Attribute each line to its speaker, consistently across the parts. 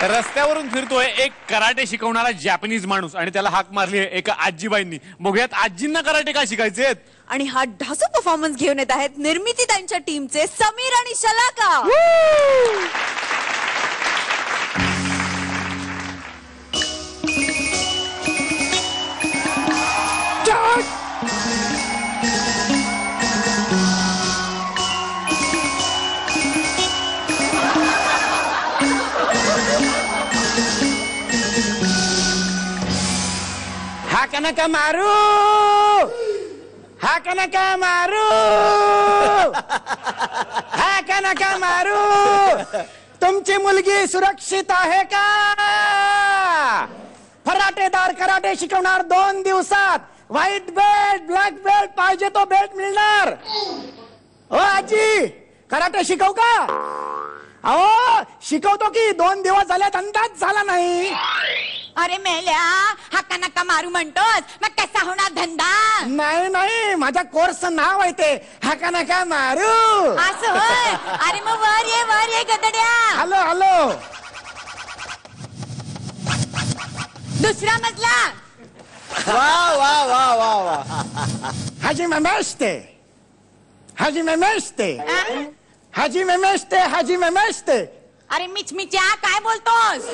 Speaker 1: रस्त्यावरून फिरतोय एक कराटे शिकवणारा जॅपनीज माणूस आणि त्याला हाक मारली आहे एका आजीबाईंनी. बघूयात आजींना कराटे का शिकायचे.
Speaker 2: आणि हा ढासू परफॉर्मन्स घेऊन येत आहेत निर्मिती त्यांच्या टीमचे समीर आणि शलाका.
Speaker 3: नका मारू, हाक नका मारू, हाक नका मारू. तुमची मुलगी सुरक्षित आहे का? फराटेदार कराटे शिकवणार 2 दिवसात. व्हाईट बेल्ट, ब्लॅक बेल्ट पाहिजे तो बेल्ट मिळणार. ओ आजी, कराटे शिकव का? अहो शिकवतो की 2 दिवस झाले अंदाज झाला नाही.
Speaker 2: अरे मेल्या, हाका नका मारू म्हणतोस, मग कसा होणार धंदा?
Speaker 3: नाही नाही, माझ्या कोर्स नाव आहे ते हाका नका मारू.
Speaker 2: असं होय? अरे मग वर ये गदड्या.
Speaker 3: Hello hello.
Speaker 2: दुसरा मजला.
Speaker 4: वा वा वा वा वा.
Speaker 3: हाजी मेमेस्ते, हाजी मेमेस्ते, हाजी मेमेस्ते, हाजी मेमेस्ते.
Speaker 2: अरे मिचमिच्या काय बोलतोस?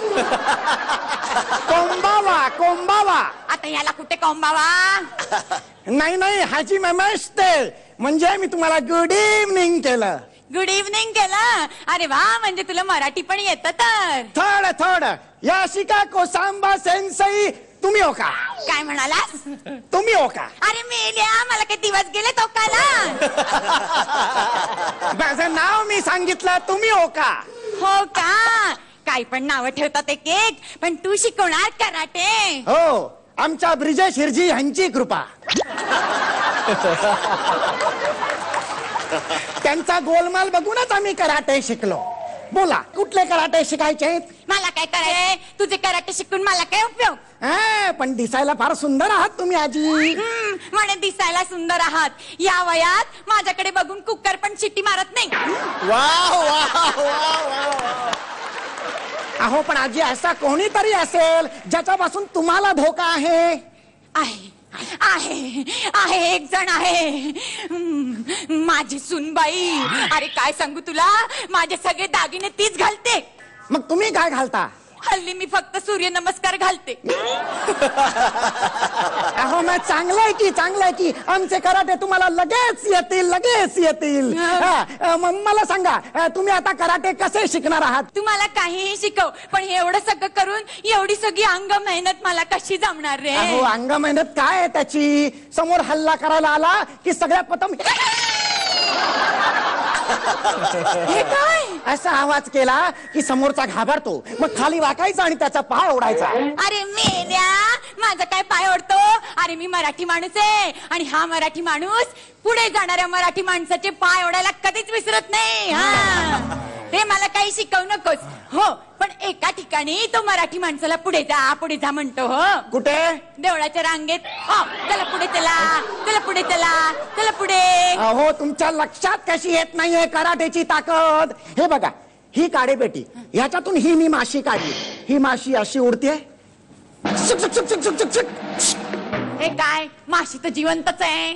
Speaker 3: कोंबावा कोंबावा.
Speaker 2: आता याला कुठे कोंबावा?
Speaker 3: नाही नाही, हाजी मेमेस्ते म्हणजे मी तुम्हाला गुड इव्हनिंग केलं.
Speaker 2: गुड इव्हनिंग केलं? अरे वा, म्हणजे तुला मराठी पण येतं तर.
Speaker 3: थोडं थोडं. याशिका कोसांबा सेन्सई तुम्ही हो का?
Speaker 2: काय म्हणालास?
Speaker 3: तुम्ही हो का?
Speaker 2: अरे मेल्या, मला काही दिवस गेले तो काला.
Speaker 3: माझं नाव मी सांगितलं, तुम्ही हो का?
Speaker 2: हो का? काही पण नाव ठेवतात एक एक, पण तू शिकवणार कराटे?
Speaker 3: हो, आमच्या ब्रिजेश हिरजी यांची कृपा. त्यांचा गोलमाल बघूनच आम्ही कराटे शिकलो. बोला, कुठले कराटे शिकायचे?
Speaker 2: मला काय करायचंय? तुझे कराटे शिकून मला काय उपयोग?
Speaker 3: पण दिसायला फार सुंदर आहात तुम्ही आजी.
Speaker 2: म्हणे दिसायला सुंदर आहात. या वयात माझ्याकडे बघून कुकर पण शिट्टी मारत नाही.
Speaker 4: वा वा वा.
Speaker 3: अहो पण आजी, असा कोणीतरी असेल ज्याच्यापासून तुम्हाला धोका आहे.
Speaker 2: आहे आहे आहे, एक जण आहे, माझी सुनबाई. अरे काय सांगू तुला, माझे सगळे दागिने तीच घालते.
Speaker 3: मग तुम्ही काय घालता?
Speaker 2: हल्ली मी फक्त सूर्य नमस्कार घालते.
Speaker 3: अहो मग चांगलं आहे की, चांगलं आहे की. आमचे कराटे तुम्हाला लगेच येतील, लगेच येतील. मला सांगा, तुम्ही आता कराटे कसे शिकणार आहात?
Speaker 2: तुम्हाला काहीही शिकव, पण हे एवढं सगळं करून एवढी सगळी अंग मेहनत मला कशी जमणार रे?
Speaker 3: अहो अंग मेहनत काय आहे त्याची? समोर हल्ला करायला आला की सगळ्यात प्रथम
Speaker 2: हे काय?
Speaker 3: असा आवाज केला की समोरचा घाबरतो, मग खाली वाकायचा आणि त्याचा पाय ओढायचा.
Speaker 2: अरे मेल्या, माझा काय पाय ओढतो? अरे मी मराठी माणूस आहे, आणि हा मराठी माणूस पुढे जाणाऱ्या मराठी माणसाचे पाय ओढायला कधीच विसरत नाही. हा, हे मला काही शिकवू नकोस. हो, पण एका ठिकाणी तो मराठी माणसाला पुढे जा म्हणतो. हो, कुठे? देवळाच्या रांगेत. चला पुढे, चला चला पुढे, चला चला पुढे.
Speaker 3: अहो तुमच्या लक्षात कशी येत नाहीये कराटेची ताकद. हे बघा, ही काडेपेटी, ह्याच्यातून ही मी माशी काढली. ही माशी अशी उडते.
Speaker 2: हे काय? माशी तर जिवंतच आहे.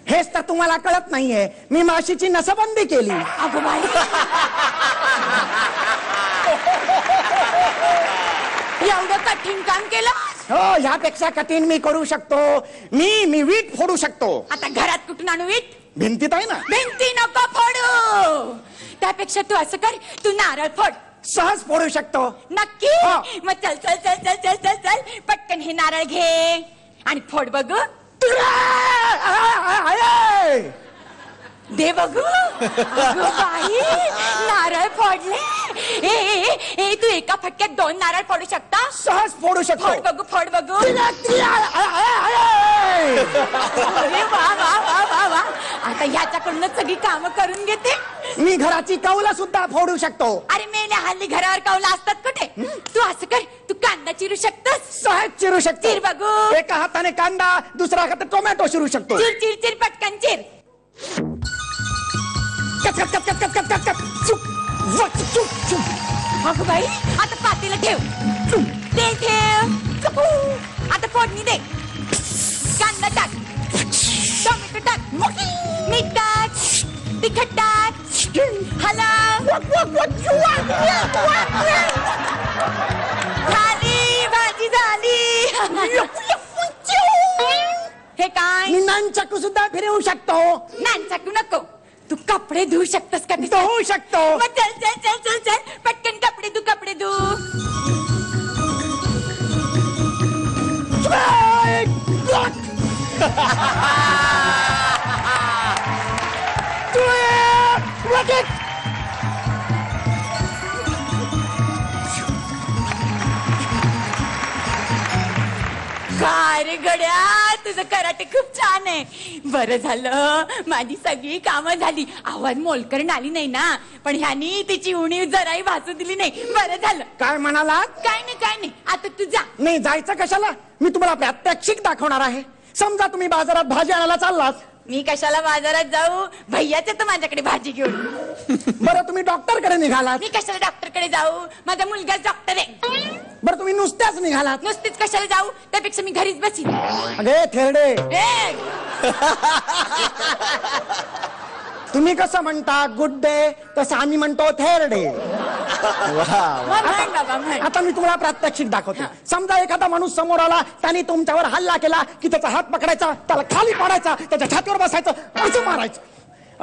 Speaker 3: हेच तर तुम्हाला कळत नाहीये. मी माशीची नसबंदी केली.
Speaker 2: अगं बाई, एवढं कठीण काम केलं?
Speaker 3: हो, ह्यापेक्षा कठीण मी करू शकतो. मी वीट फोडू शकतो.
Speaker 2: आता घरात कुठून आणू वीट?
Speaker 3: भिंतीत आहे ना.
Speaker 2: भिंती नको फोडू. त्यापेक्षा तू असं कर, तू नारळ फोड.
Speaker 3: सहज फोडू शकतो.
Speaker 2: नक्की? मग चल चल चल चल चल चल चल, पटकन हे नारळ घे आणि फोड बघू. दे बघू. बाई, नारळ फोडले. ए तू एका फटक्यात 2 नारळ फोडू शकता?
Speaker 3: सहज फोडू शकतो.
Speaker 2: फोड बघू, फोड बघू. अरे वा वा वा वा वा. आता ह्याच्याकडून सगळी कामं करून घेते.
Speaker 3: मी घराची कौलं सुद्धा फोडू शकतो.
Speaker 2: अरे मेल्या, हल्ली घरावर कौला असतात कुठे? तू असं कर, तू कांदा चिरू शकतोस?
Speaker 3: सहज चिरू शकतो.
Speaker 2: चिर बघू.
Speaker 3: एका हाताने कांदा, दुसऱ्या हाताने टोमॅटो चिरू शकतो.
Speaker 2: चिर चिर चिर, पटकन चिर.
Speaker 3: Cut cut cut cut cut cut cut.
Speaker 2: अगं बाई, आता पातेलं कढईला ठेव. तेल ठेव. आता फोडणी दे. कांदा टाक. टोमॅटो टाक. मीठ टाक. तिखट टाक. हलव. झाली भाजी झाली. हे काय?
Speaker 3: मी नानचक्कू सुद्धा फिरवू शकतो.
Speaker 2: नानचाकू नको. तू कपडे धुवू शकतोस का?
Speaker 3: धुवू शकतो.
Speaker 2: मग चल चल चल चल चल पटकन कपडे धु. कपडे धु. काय रे गड्या, तुझं कराटे खूप छान आहे. बरं झालं माझी सगळी कामं झाली. आवाज मोलकरण आली नाही ना, पण ह्यानी तिची उणीव जराही भासू दिली नाही. बरं झालं.
Speaker 3: काय म्हणाला?
Speaker 2: काय नाही. आता तू जा.
Speaker 3: नाही जायचं कशाला? मी तुम्हाला प्रात्यक्षिक दाखवणार आहे. समजा तुम्ही बाजारात भाजी आणायला चाललात.
Speaker 2: मी कशाला बाजारात जाऊ? भैयाच तर माझ्याकडे भाजी घेऊन.
Speaker 3: बरं तुम्ही डॉक्टरकडे निघालात.
Speaker 2: मी कशाला डॉक्टरकडे जाऊ? माझा मुलगाच डॉक्टर आहे.
Speaker 3: बरं तुम्ही नुसत्याच निघालात.
Speaker 2: नुसतीच कशाला जाऊ? त्यापेक्षा मी घरीच बसीन.
Speaker 3: अगे थेरडे,
Speaker 2: ए,
Speaker 3: तुम्ही कसं म्हणता गुड डे, तसं आम्ही म्हणतो थेरडे.
Speaker 2: म्हण बाबा म्हण.
Speaker 3: आता मी तुम्हाला प्रात्यक्षिक दाखवतो. समजा एखादा माणूस समोर आला, त्याने तुमच्यावर हल्ला केला की त्याचा हात पकडायचा, त्याला खाली पाडायचा, त्याच्या छातीवर बसायचं, असं मारायचं.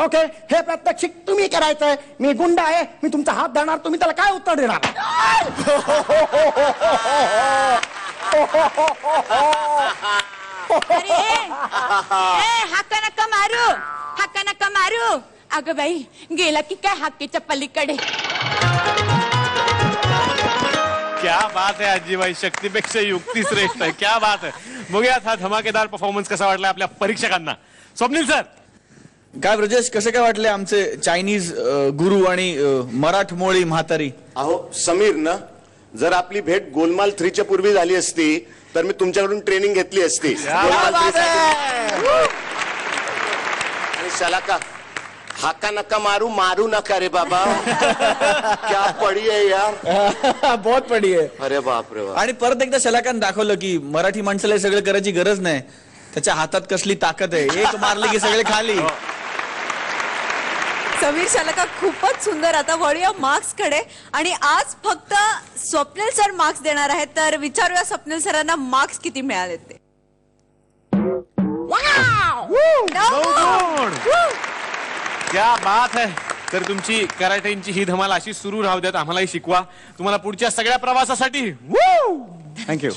Speaker 3: ओके, हे प्रात्यक्षिक तुम्ही करायचंय. मी गुंड आहे, मी तुमचा हात धरणार, तुम्ही त्याला काय उत्तर देणार?
Speaker 2: अरे हाका नका मारू. हाका नका मारू. अगं बाई, गेला की काय हाकेच्या पलीकडे.
Speaker 1: क्या बात आहे आजीबाई, शक्तीपेक्षा युक्ती श्रेष्ठ आहे. क्या बात आहे. बघूयात हा धमाकेदार परफॉर्मन्स कसा वाटला आपल्या परीक्षकांना. स्वप्नील सर,
Speaker 4: काय ब्रजेश, कसे काय वाटले आमचे चायनीज गुरु आणि मराठमोळी म्हातारी?
Speaker 5: अहो समीर ना, जर आपली भेट गोलमाल 3च्या पूर्वी झाली असती तर मी तुमच्याकडून ट्रेनिंग घेतली असती. गोलमाल 3 साठी. आणि शलाका, हाका नका मारू, मारू नका रे बाबा. क्या पडी आहे यार.
Speaker 4: बहुत पडी आहे.
Speaker 5: अरे बाप रे बाप.
Speaker 4: आणि परत एकदा शलाकान दाखवलं की मराठी माणसाला हे सगळं करायची गरज नाही. त्याच्या हातात कसली ताकद आहे. एक मारले की सगळे खाली.
Speaker 6: समीर शलाका खूपच सुंदर. आता वळूया मार्क्स कडे. आणि आज फक्त स्वप्नील सर मार्क्स देणार आहेत, तर विचारूया स्वप्नील सरांना मार्क्स किती मिळाले ते.
Speaker 1: क्या बात आहे. तर तुमची कराटेंची ही धमाल अशी सुरू राहू द्यात. आम्हालाही शिकवा. तुम्हाला पुढच्या सगळ्या प्रवासासाठी
Speaker 3: थँक्यू.